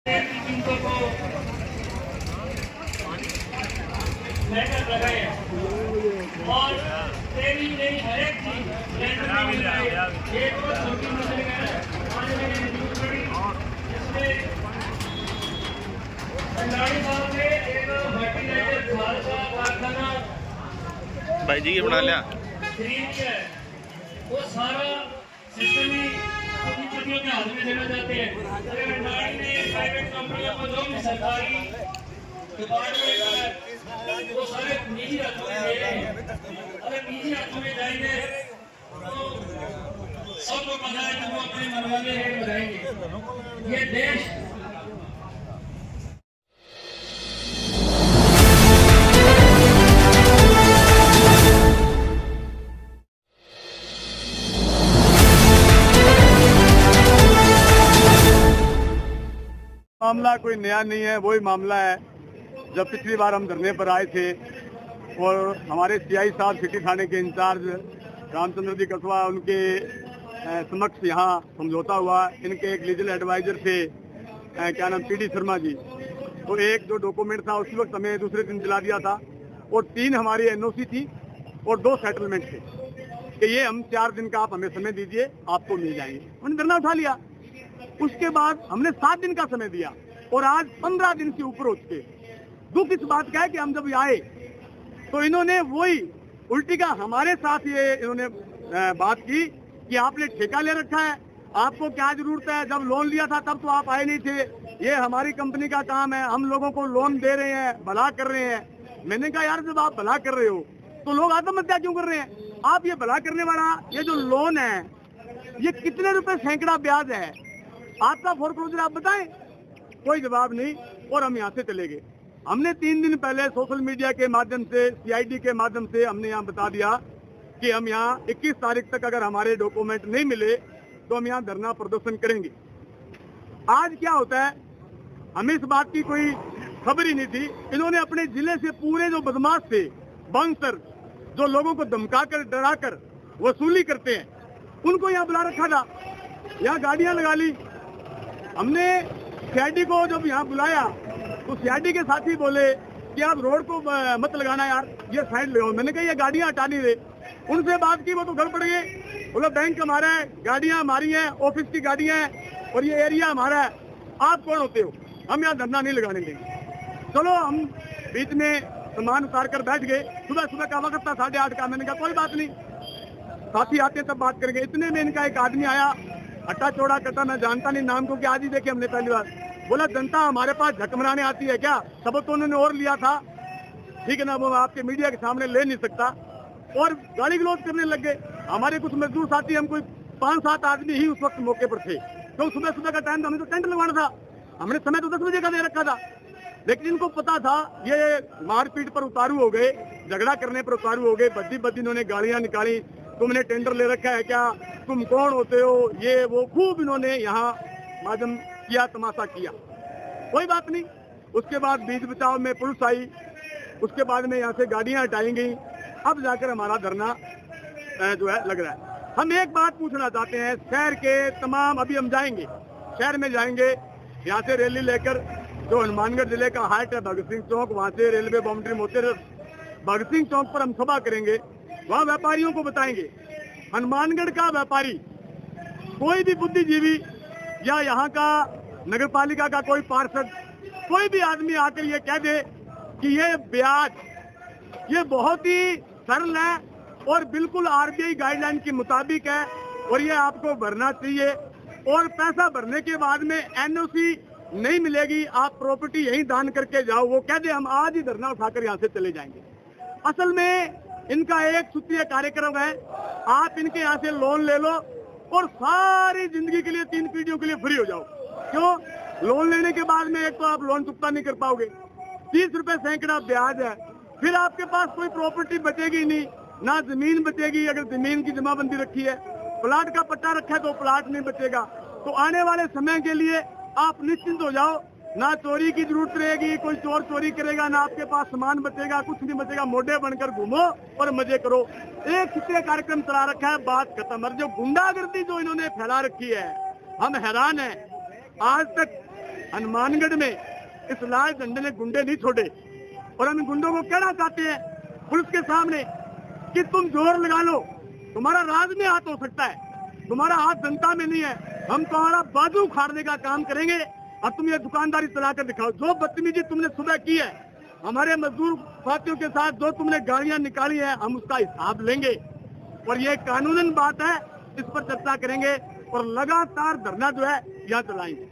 कीमतों को लेकर लगाए और तेरी नहीं हर एक चीज लेकर में मिल रही है। एक और छोटी मंजिल है आज मैंने न्यूज पढ़ी जिसमें भंडारी साहब ने एक फर्टिलाइजर खाद का कारखाना भाई जी ये बना लिया खरीद है, वो सारा सिस्टम ही पूंजीपतियों के हाथ में देना चाहते हैं। अगर भंडारी ने प्राइवेट कंपनियों को जो भी सरकारी डिपार्टमेंट है वो सारे निजी हाथों में दे रहे हैं। अगर निजी हाथों में जाएंगे तो सबको पता है कि वो अपने मनमाने रेट बढ़ाएंगे। ये देश मामला कोई नया नहीं है, वही मामला है जब पिछली बार हम धरने पर आए थे और हमारे सीआई साहब सिटी थाने के इंचार्ज रामचंद्र जी कसवा उनके समक्ष यहाँ समझौता हुआ। इनके एक लीगल एडवाइजर थे क्या नाम पीडी शर्मा जी, तो एक जो डॉक्यूमेंट था उसी वक्त हमें दूसरे दिन दिला दिया था और 3 हमारी एनओसी थी और 2 सेटलमेंट थे कि ये हम 4 दिन का आप हमें समय दीजिए, आपको मिल जाएंगे। उन्होंने धरना उठा लिया। उसके बाद हमने 7 दिन का समय दिया और आज 15 दिन से ऊपर हो चुके। दुख इस बात का है कि हम जब आए तो इन्होंने वही उल्टी का हमारे साथ ये इन्होंने बात की कि आपने ठेका ले रखा है, आपको क्या जरूरत है, जब लोन लिया था तब तो आप आए नहीं थे, ये हमारी कंपनी का काम है, हम लोगों को लोन दे रहे हैं, भला कर रहे हैं। मैंने कहा यार जब आप भला कर रहे हो तो लोग आत्महत्या क्यों कर रहे हैं? आप ये भला करने वाला ये जो लोन है ये कितने रुपए सैकड़ा ब्याज है, आपका फोरक्लोजर आप बताएं। कोई जवाब नहीं और हम यहाँ से चले गए। हमने 3 दिन पहले सोशल मीडिया के माध्यम से सीआईडी के माध्यम से हमने यहाँ बता दिया कि हम यहाँ 21 तारीख तक अगर हमारे डॉक्यूमेंट नहीं मिले तो हम यहाँ धरना प्रदर्शन करेंगे। आज क्या होता है हमें इस बात की कोई खबर ही नहीं थी। इन्होंने अपने जिले से पूरे जो बदमाश थे बाउंसर जो लोगों को धमकाकर डराकर वसूली करते हैं उनको यहाँ बुला रखा था, यहाँ गाड़ियां लगा ली। हमने सीआईडी को जब यहाँ बुलाया तो सीआईडी के साथी बोले कि आप रोड को मत लगाना यार, ये साइड ले। मैंने कहा ये गाड़ियां हटा नहीं रहे। उनसे बात की वो तो घर पड़ गए, बोला बैंक हमारा है, गाड़ियां हमारी हैं, ऑफिस की गाड़ियां हैं और ये एरिया हमारा है, आप कौन होते हो, हम यहाँ धरना नहीं लगाने देंगे। चलो हम बीच में सामान उतार कर बैठ गए। सुबह सुबह का वक्त था 8:30 का। मैंने कहा कोई बात नहीं, साथी आते तब बात करेंगे। इतने में इनका एक आदमी आया, हट्टा चौड़ा करता, मैं जानता नहीं नाम को, कि आज ही देखे हमने पहली बार। बोला जनता हमारे पास झकमराने आती है क्या? सबक तो उन्होंने और लिया था, ठीक है ना, वो आपके मीडिया के सामने ले नहीं सकता। और गाली गलौज करने लग गए। हमारे कुछ मजदूर साथी, हम कोई 5-7 आदमी ही उस वक्त मौके पर थे, तो सुबह सुबह का टाइम था, हमें तो टेंट लगवाना था, हमने समय तो 10 बजे का दे रखा था। लेकिन इनको पता था ये मारपीट पर उतारू हो गए, झगड़ा करने पर उतारू हो गए, बद्दी बद्दी इन्होंने गालियां निकाली, तुमने टेंडर ले रखा है क्या, तुम कौन होते हो, ये वो खूब इन्होंने यहाँ माध्यम किया, तमाशा किया। कोई बात नहीं। उसके बाद बीच बचाव में पुलिस आई, उसके बाद में यहाँ से गाड़ियां हटाई गई। अब जाकर हमारा धरना जो है लग रहा है। हम एक बात पूछना चाहते हैं, शहर के तमाम, अभी हम जाएंगे शहर में, जाएंगे यहाँ से रैली लेकर, जो हनुमानगढ़ जिले का हाट है भगत सिंह चौक, वहाँ से रेलवे बाउंड्री में होते भगत सिंह चौक पर हम सभा करेंगे। वहाँ व्यापारियों को बताएंगे, हनुमानगढ़ का व्यापारी, कोई भी बुद्धिजीवी या यहाँ का नगर पालिका का कोई पार्षद, कोई भी आदमी आकर ये कह दे कि ये ब्याज ये बहुत ही सरल है और बिल्कुल आरबीआई गाइडलाइन के मुताबिक है और ये आपको भरना चाहिए, और पैसा भरने के बाद में एनओसी नहीं मिलेगी, आप प्रॉपर्टी यहीं दान करके जाओ, वो कह दे, हम आज ही धरना उठाकर यहाँ से चले जाएंगे। असल में इनका एक सूत्रीय कार्यक्रम है, आप इनके यहाँ से लोन ले लो और सारी जिंदगी के लिए 3 पीढ़ियों के लिए फ्री हो जाओ। क्यों? लोन लेने के बाद में एक तो आप लोन चुकता नहीं कर पाओगे, 30 रुपए सैकड़ा ब्याज है, फिर आपके पास कोई प्रॉपर्टी बचेगी नहीं, ना जमीन बचेगी, अगर जमीन की जमाबंदी रखी है, प्लाट का पट्टा रखा है तो प्लाट नहीं बचेगा। तो आने वाले समय के लिए आप निश्चिंत हो जाओ, ना चोरी की जरूरत रहेगी, कोई चोर चोरी करेगा ना, आपके पास सामान बचेगा, कुछ नहीं बचेगा, मोढे बनकर घूमो और मजे करो। एक सूत्रीय कार्यक्रम चला रखा है, बात खत्म। और जो गुंडागर्दी जो इन्होंने फैला रखी है, हम हैरान हैं। आज तक हनुमानगढ़ में इस लाल झंडे ने गुंडे नहीं छोड़े। और हम इन गुंडों को कहना चाहते हैं पुलिस के सामने कि तुम जोर लगा लो, तुम्हारा राज में हाथ हो सकता है, तुम्हारा हाथ जनता में नहीं है। हम तुम्हारा बाजू उखाड़ने का काम करेंगे और तुम ये दुकानदारी चलाकर दिखाओ। जो बदतमीजी तुमने सुबह की है हमारे मजदूर साथियों के साथ, जो तुमने गाड़ियां निकाली है, हम उसका हिसाब लेंगे। और ये कानूनन बात है, इस पर चर्चा करेंगे और लगातार धरना जो है यहाँ चलाएंगे।